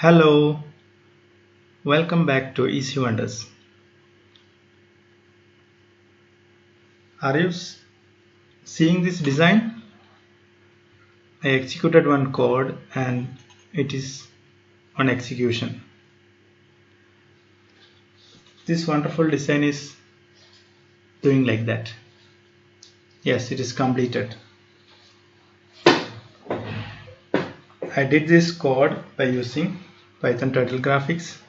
Hello, welcome back to Easy Wonders. Are you seeing this design? I executed one code and it is on execution. This wonderful design is doing like that. Yes, it is completed. I did this code by using Python Turtle Graphics.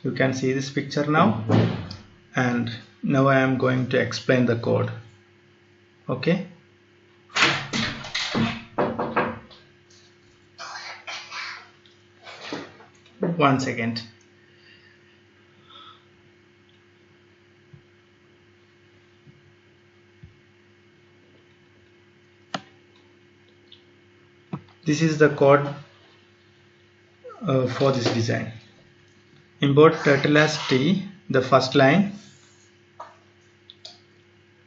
You can see this picture now, and now I am going to explain the code. Okay. One second. This is the code for this design. Import turtle as t, the first line.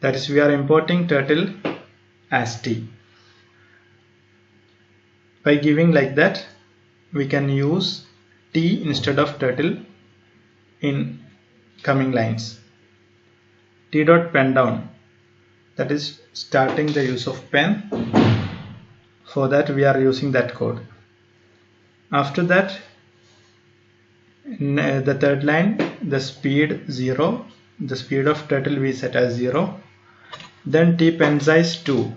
That is, we are importing turtle as t. By giving like that, we can use t instead of turtle in coming lines. T dot pen down, that is starting the use of pen. For that we are using that code. After that, in the third line, the speed 0, the speed of turtle we set as 0. Then t pen size 2,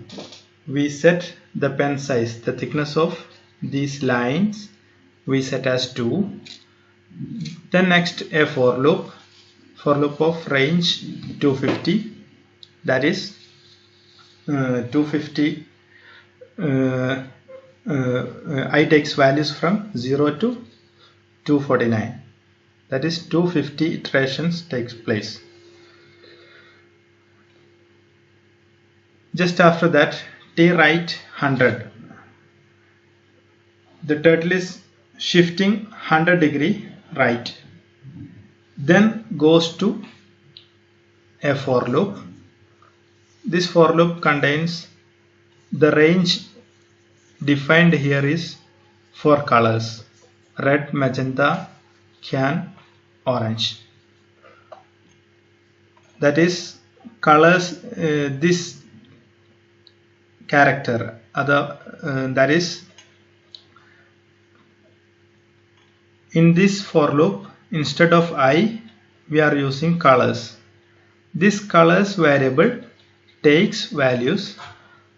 we set the pen size, the thickness of these lines we set as 2. Then next a for loop of range 250, that is 250 I takes values from 0 to 249, that is 250 iterations takes place. Just after that, t right 100, the turtle is shifting 100 degree right, then goes to a for loop. This for loop contains the range defined here is for colors: red, magenta, cyan, orange. That is colors, this character, that is, in this for loop, instead of I, we are using colors. This colors variable takes values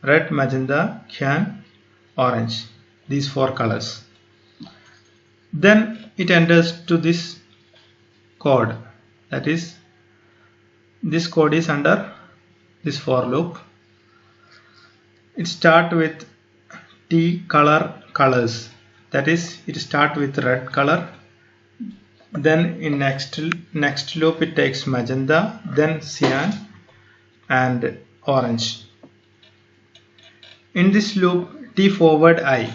red, magenta, cyan, orange, these four colors. Then it enters to this code, that is, this code is under this for loop. It starts with t colors, that is, it starts with red color. Then in next loop it takes magenta, then cyan and orange. In this loop, t forward I,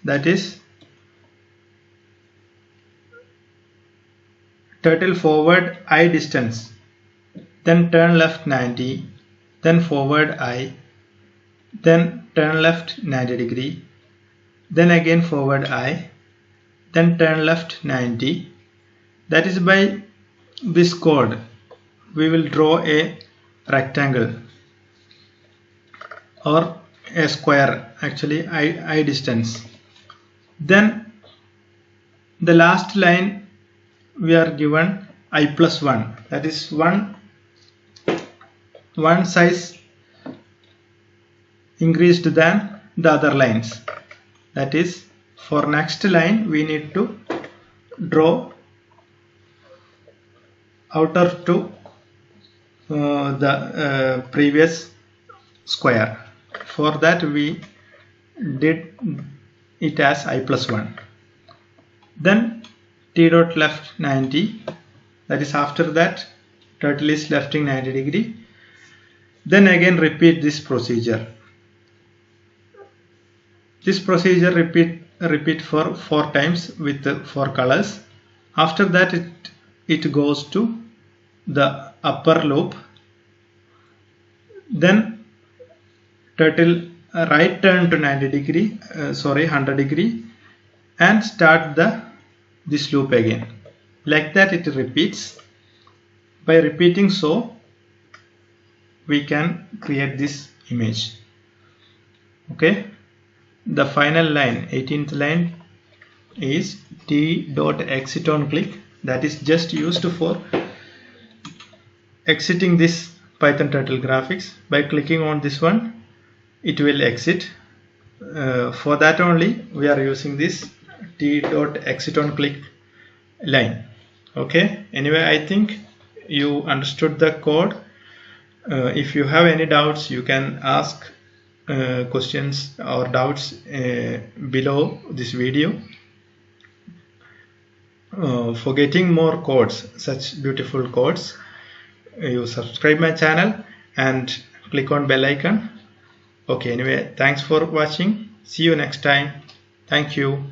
that is, turtle forward I distance, then turn left 90, then forward I, then turn left 90 degree, then again forward I, then turn left 90. That is, by this code we will draw a rectangle or a square, actually I distance. Then the last line we are given I plus 1, that is one size increased than the other lines. That is, for next line we need to draw outer to the previous square. For that we did it as I plus 1. Then t dot left 90, that is, after that turtle is lefting 90 degree. Then again repeat this procedure. This procedure repeat for 4 times with 4 colors. After that it goes to the upper loop. Then turtle right turn to 100 degree and start this loop again. Like that it repeats. By repeating so, we can create this image. Okay, the final line, 18th line, is t.exit on click. That is just used for exiting this Python turtle graphics. By clicking on this one, it will exit. For that only we are using this t.exit on click line. Okay, anyway, I think you understood the code. If you have any doubts, you can ask questions or doubts below this video. For getting more codes, such beautiful codes, you subscribe my channel and click on bell icon. Okay, anyway, thanks for watching. See you next time. Thank you.